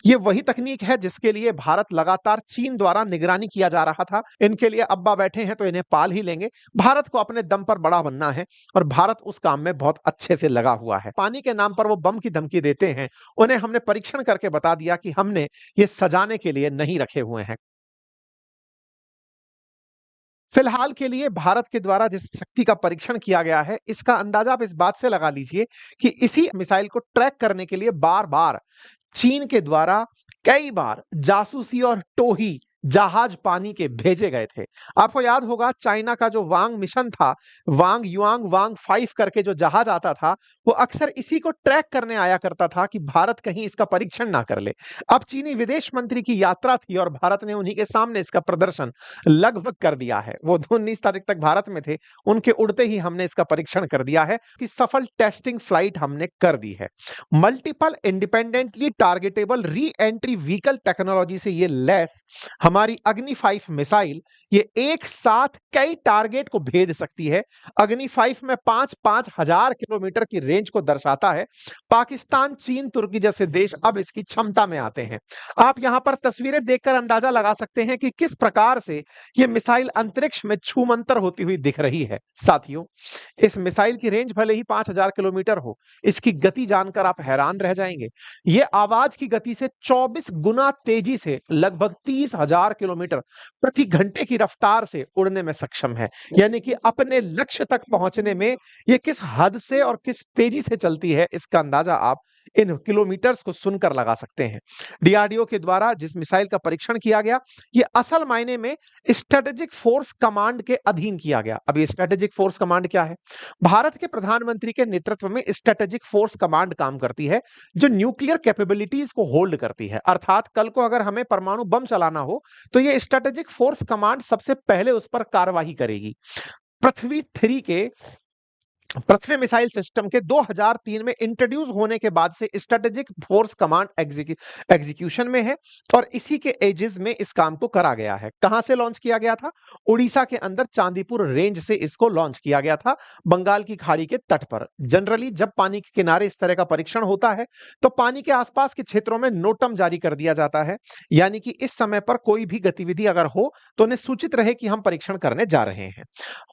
ये वही तकनीक है जिसके लिए भारत लगातार चीन द्वारा निगरानी किया जा रहा था। इनके लिए अब्बा बैठे हैं तो इन्हें पाल ही लेंगे। भारत को अपने दम पर बड़ा बनना है और भारत उस काम में बहुत अच्छे से लगा हुआ है। पानी के नाम पर वो बम की धमकी देते हैं, उन्हें हमने परीक्षण करके बता दिया कि हमने ये सजाने के लिए नहीं रखे हुए हैं। फिलहाल के लिए भारत के द्वारा जिस शक्ति का परीक्षण किया गया है, इसका अंदाजा आप इस बात से लगा लीजिए कि इसी मिसाइल को ट्रैक करने के लिए बार-बार चीन के द्वारा कई बार जासूसी और टोही जहाज पानी के भेजे गए थे। आपको याद होगा चाइना का जो वांग मिशन था, वांग युआंग वांग 5 करके जो जहाज आता था, वो अक्सर इसी को ट्रैक करने आया करता था कि भारत कहीं इसका परीक्षण ना कर ले। अब चीनी विदेश मंत्री की यात्रा थी और भारत ने उन्हीं के सामने इसका प्रदर्शन लगभग कर दिया है। वो 19 तारीख तक भारत में थे, उनके उड़ते ही हमने इसका परीक्षण कर दिया है कि सफल टेस्टिंग फ्लाइट हमने कर दी है। Multiple independently targetable re entry vehicle technology से ये लैस हमारी अग्नि 5 मिसाइल ये एक साथ कई टारगेट को भेद सकती है। अग्नि 5 में 5-5 हजार किलोमीटर की रेंज को दर्शाता है। पाकिस्तान, चीन, तुर्की जैसे देश अब इसकी क्षमता में आते हैं। आप यहां पर तस्वीरें देखकर अंदाजा लगा सकते हैं कि किस प्रकार से ये मिसाइल अंतरिक्ष में छूमंतर होती हुई दिख रही है। साथियों, इस मिसाइल की रेंज भले ही 5000 किलोमीटर हो, इसकी गति जानकर आप हैरान रह जाएंगे। ये आवाज की गति से 24 गुना तेजी से लगभग 30,000 किलोमीटर प्रति घंटे की रफ्तार से उड़ने में सक्षम है। यानी कि अपने लक्ष्य तक पहुंचने में ये किस हद से और किस तेजी से चलती है, इसका अंदाजा आप इन किलोमीटर्स को सुनकर लगा सकते हैं। डीआरडीओ के द्वारा जिस मिसाइल का परीक्षण किया गया, ये असल मायने में स्ट्रेटेजिक फोर्स कमांड के अधीन किया गया। अब ये स्ट्रेटेजिक फोर्स कमांड क्या है? भारत के प्रधानमंत्री के नेतृत्व में स्ट्रेटेजिक फोर्स कमांड काम करती है, जो न्यूक्लियर कैपेबिलिटीज को होल्ड करती है। अर्थात कल को अगर हमें परमाणु बम चलाना हो, तो ये स्ट्रेटेजिक फोर्स कमांड सबसे पहले उस पर कार्यवाही करेगी। पृथ्वी 3 के पृथ्वी मिसाइल सिस्टम के 2003 में इंट्रोड्यूस होने के बाद से स्ट्रेटेजिक फोर्स कमांड एग्जीक्यूशन में है और इसी के एजेस में इस काम को करा गया है। कहां से लॉन्च किया गया था? उड़ीसा के अंदर चांदीपुर रेंज से इसको लॉन्च किया गया था, बंगाल की खाड़ी के तट पर। जनरली जब पानी के किनारे इस तरह का परीक्षण होता है, तो पानी के आसपास के क्षेत्रों में नोटम जारी कर दिया जाता है, यानी कि इस समय पर कोई भी गतिविधि अगर हो तो उन्हें सूचित रहे कि हम परीक्षण करने जा रहे हैं।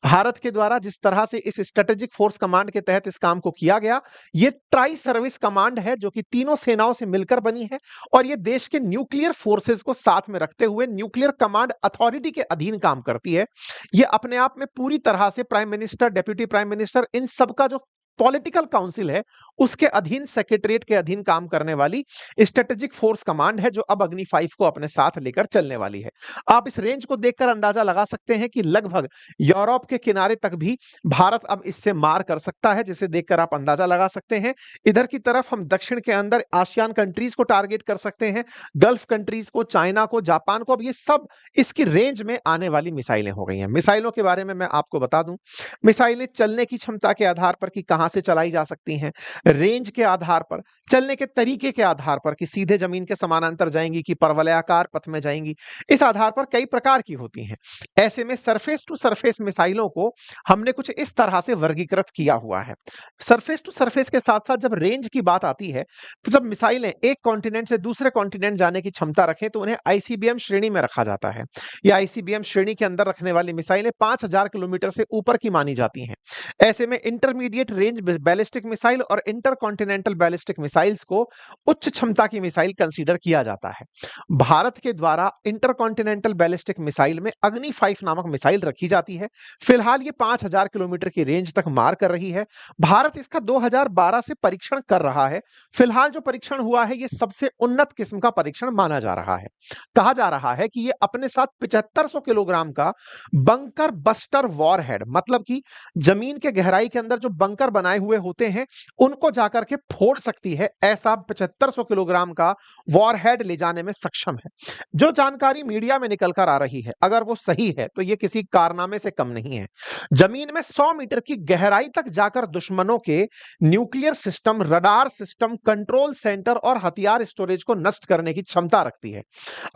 भारत के द्वारा जिस तरह से इस स्ट्रेटेजिक फोर्स कमांड के तहत इस काम को किया गया, ये ट्राई सर्विस कमांड है जो कि तीनों सेनाओं से मिलकर बनी है और ये देश के न्यूक्लियर फोर्सेस को साथ में रखते हुए न्यूक्लियर कमांड अथॉरिटी के अधीन काम करती है। ये अपने आप में पूरी तरह से prime minister, deputy prime minister, इन सबका जो पॉलिटिकल काउंसिल है, उसके अधीन, सेक्रेटरीट के अधीन काम करने वाली स्ट्रेटेजिक फोर्स कमांड है, जो अब अग्नि 5 को अपने साथ लेकर चलने वाली है। आप इस रेंज को देखकर अंदाजा लगा सकते हैं कि लगभग यूरोप के किनारे तक भी भारत अब इससे मार कर सकता है, जिसे देखकर आप अंदाजा लगा सकते हैं। इधर की तरफ हम दक्षिण के अंदर आसियान कंट्रीज को टारगेट कर सकते हैं, गल्फ कंट्रीज को, चाइना को, जापान को। अब ये सब इसकी रेंज में आने वाली मिसाइलें हो गई हैं। मिसाइलों के बारे में मैं आपको बता दूं, मिसाइलें चलने की क्षमता के आधार पर कि कहां से चलाई जा सकती हैं, रेंज के आधार पर, चलने के तरीके के आधार पर कि सीधे जमीन के समानांतर जाएंगी कि परवलयाकार पथ में जाएंगी, इस आधार पर कई प्रकार की होती हैं। ऐसे में सरफेस टू सरफेस मिसाइलों को हमने कुछ इस तरह से वर्गीकृत किया हुआ है। सरफेस टू सरफेस के साथ साथ जब रेंज की बात आती है, तो जब मिसाइलें एक कॉन्टिनेंट से दूसरे कॉन्टिनेंट जाने की क्षमता रखें, तो उन्हें आईसीबीएम श्रेणी में रखा जाता है। या आईसीबीएम श्रेणी के अंदर रखने वाली मिसाइलें 5000 किलोमीटर से ऊपर की मानी जाती हैं। ऐसे में इंटरमीडिएट रेंज बैलिस्टिक मिसाइल और इंटरकॉन्टिनेंटल बैलिस्टिक मिसाइल्स को उच्च क्षमता की मिसाइल कंसीडर किया जाता है। भारत के द्वारा इंटरकॉन्टिनेंटल बैलिस्टिक मिसाइल में अग्नि 5 नामक मिसाइल रखी जाती है। फिलहाल ये 5000 किलोमीटर की रेंज तक मार कर रही है। भारत इसका 2012 से परीक्षण कर रहा है। फिलहाल जो परीक्षण हुआ है, ये सबसे उन्नत किस्म का परीक्षण माना जा रहा है। कहा जा रहा है कि ये अपने साथ 7500 किलोग्राम का बंकर बस्टर वॉरहेड, मतलब कि जमीन के गहराई के अंदर जो बंकर बनाए हुए होते हैं, उनको जाकर के फोड़ सकती है, ऐसा 7500 किलोग्राम का वॉरहेड ले जाने में सक्षम है। जो जानकारी मीडिया में निकल कर आ रही है, अगर वो सही है, तो ये किसी कारनामे से कम नहीं है। जमीन में 100 मीटर की गहराई तक जाकर दुश्मनों के nuclear system, radar system, control centre और हथियार स्टोरेज को नष्ट करने की क्षमता रखती है।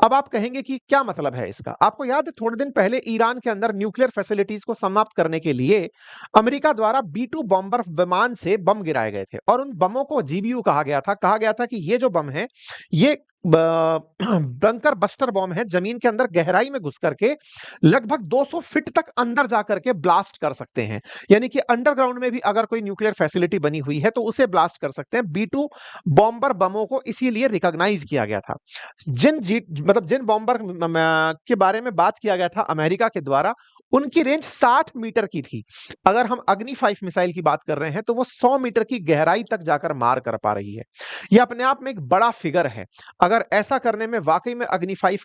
अब आप कहेंगे कि क्या मतलब है इसका? आपको याद है थोड़े दिन पहले ईरान के अंदर न्यूक्लियर फैसिलिटीज को समाप्त करने के लिए अमेरिका द्वारा B-2 बॉम्बर विमान से बम गिराए गए थे और उन बमों को GBU कहा गया था। कहा गया था कि ये जो बम है, ये बंकर बस्टर बॉम्ब है, जमीन के अंदर गहराई में घुस करके लगभग 200 फीट तक अंदर जा करके ब्लास्ट कर सकते हैं। यानी कि अंडरग्राउंड में भी अगर कोई न्यूक्लियर फैसिलिटी बनी हुई है तो उसे ब्लास्ट कर सकते हैं। बी2 बॉम्बर बमों को इसीलिए रिकॉग्नाइज किया गया था। जिन बॉम्बर के बारे में बात किया गया था अमेरिका के द्वारा, उनकी रेंज 60 मीटर की थी। अगर हम अग्नि 5 मिसाइल की बात कर रहे हैं तो वो 100 मीटर की गहराई तक जाकर मार कर पा रही है। यह अपने आप में एक बड़ा फिगर है। अगर ऐसा करने में वाकई में अग्नि 5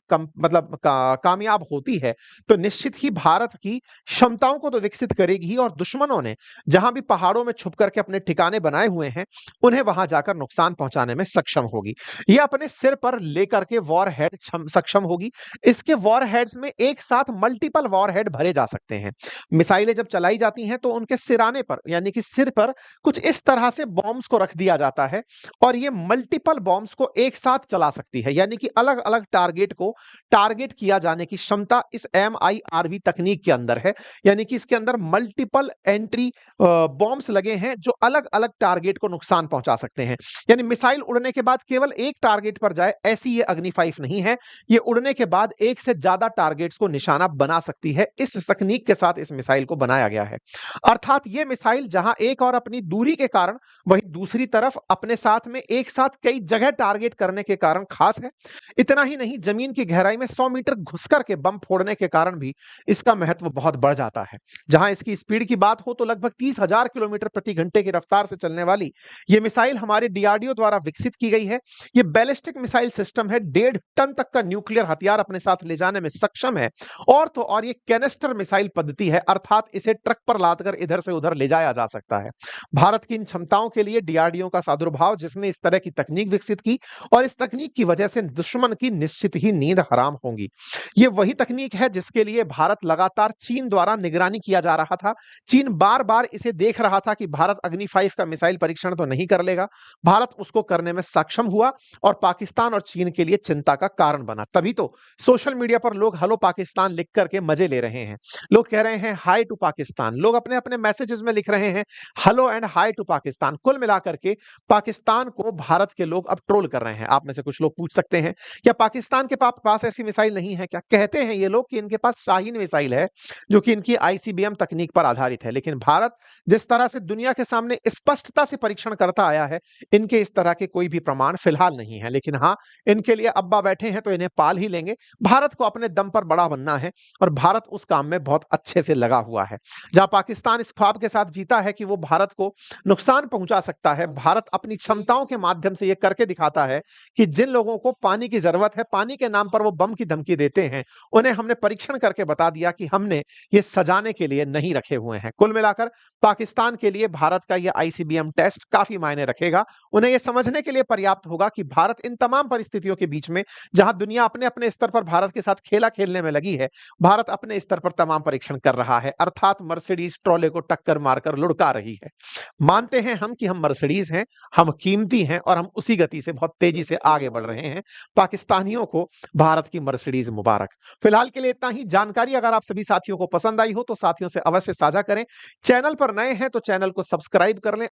कामयाब होती है तो निश्चित ही भारत की क्षमताओं को तो विकसित करेगी ही, और दुश्मनों ने जहां भी पहाड़ों में छुप करके अपने ठिकाने बनाए हुए हैं उन्हें वहां जाकर नुकसान पहुंचाने में सक्षम होगी। यह अपने सिर पर लेकर के वॉर हेड सक्षम होगी। इसके वॉर हेड्स में एक साथ मल्टीपल वॉर हेड भरे जा सकते हैं। मिसाइलें जब चलाई जाती हैं तो उनके सिराने पर यानी कि सिर पर कुछ इस तरह से बॉम्ब्स को रख दिया जाता है और ये मल्टीपल बॉम्ब्स को एक साथ चला सकती है। यानी कि अलग अलग टारगेट को टारगेट किया जाने की क्षमता इस MIRV तकनीक के अंदर है। यानी कि इसके अंदर मल्टीपल एंट्री बॉम्ब्स लगे हैं जो अलग अलग टारगेट को नुकसान पहुंचा सकते हैं। यानी मिसाइल उड़ने के बाद केवल एक टारगेट पर जाए ऐसी ये अग्नि 5 नहीं है। ये उड़ने के बाद एक से ज्यादा टारगेट्स को निशाना बना सकती है। इस तकनीक के साथ इस मिसाइल को बनाया गया है। अर्थात ये मिसाइल जहां एक और अपनी दूरी के कारण, वहीं दूसरी तरफ अपने साथ में एक साथ कई जगह टारगेट करने के कारण खास है। इतना ही नहीं, जमीन की गहराई में 100 मीटर घुस करके बम फोड़ने के कारण भी इसका महत्व बहुत बढ़ जाता है। जहां इसकी स्पीड की बात हो तो लगभग 30,000 किलोमीटर प्रति घंटे की रफ्तार से चलने वाली यह मिसाइल हमारे DRDO द्वारा विकसित की गई है। यह बैलिस्टिक मिसाइल सिस्टम है, 1.5 टन तक का न्यूक्लियर हथियार अपने साथ ले जाने में सक्षम है। और ये कैनिस्टर मिसाइल पद्धति है, अर्थात इसे ट्रक पर लादकर इधर से उधर ले जाया जा सकता है। भारत की इन क्षमताओं के लिए DRDO का सादुर्भाव, जिसने इस तरह की तकनीक विकसित की, और इस तकनीक की वजह से दुश्मन की निश्चित ही नींद हराम होगी। ये वही तकनीक है जिसके लिए भारत लगातार चीन द्वारा निगरानी किया जा रहा था। चीन बार बार इसे देख रहा था कि भारत अग्नि 5 का मिसाइल परीक्षण तो नहीं कर लेगा। भारत उसको करने में सक्षम हुआ और पाकिस्तान और चीन के लिए चिंता का कारण बना। तभी तो सोशल मीडिया पर लोग हेलो पाकिस्तान लिख करके मजे ले रहे हैं। लोग कह रहे हैं हाई टू पाकिस्तान, लोग अपने अपने मैसेजेस में लिख रहे हैं hello and hi to Pakistan. कुल मिलाकर के पाकिस्तान को भारत के लोग अब ट्रोल कर रहे हैं। आप में से कुछ लोग पूछ सकते हैं क्या पाकिस्तान के पास ऐसी मिसाइल नहीं है क्या? कहते हैं ये लोग कि इनके पास शाहीन मिसाइल है जो कि इनकी ICBM तकनीक पर आधारित है। लेकिन भारत जिस तरह से दुनिया के सामने स्पष्टता से परीक्षण करता आया है, इनके इस तरह के कोई भी प्रमाण फिलहाल नहीं है। लेकिन हाँ, इनके लिए अब्बा बैठे हैं तो इन्हें पाल ही लेंगे। भारत को अपने दम पर बड़ा बनना है और भारत उस काम में बहुत अच्छे से लगा हुआ है। जहां पाकिस्तान इस ख्वाब के साथ जीता है कि वो भारत को नुकसान पहुंचा सकता है, भारत अपनी क्षमताओं के माध्यम से यह करके दिखाता है कि जिन लोगों को पानी की जरूरत है, पानी के नाम पर वो बम की धमकी देते हैं, उन्हें हमने परीक्षण करके बता दिया कि हमने ये सजाने के लिए नहीं रखे हुए हैं। कुल मिलाकर पाकिस्तान के लिए भारत का यह ICBM टेस्ट काफी मायने रखेगा। उन्हें यह समझने के लिए पर्याप्त होगा कि भारत इन तमाम परिस्थितियों के बीच में, जहां दुनिया अपने अपने स्तर पर भारत के साथ खेला खेलने में लगी है, भारत अपने स्तर पर तमाम परीक्षण कर रहा है। अर्थात मर्सिडीज ट्रोले को टक्कर मारकर लुढ़का रही है। मानते हैं हम कि हम मर्सिडीज हैं, हम कीमती हैं और हम उसी गति से बहुत तेजी से आगे बढ़ रहे हैं। पाकिस्तानियों को भारत की मर्सिडीज मुबारक। फिलहाल के लिए इतना ही। जानकारी अगर आप सभी साथियों को पसंद आई हो तो साथियों से अवश्य साझा करें। चैनल पर नए हैं तो चैनल को सब्सक्राइब कर लें।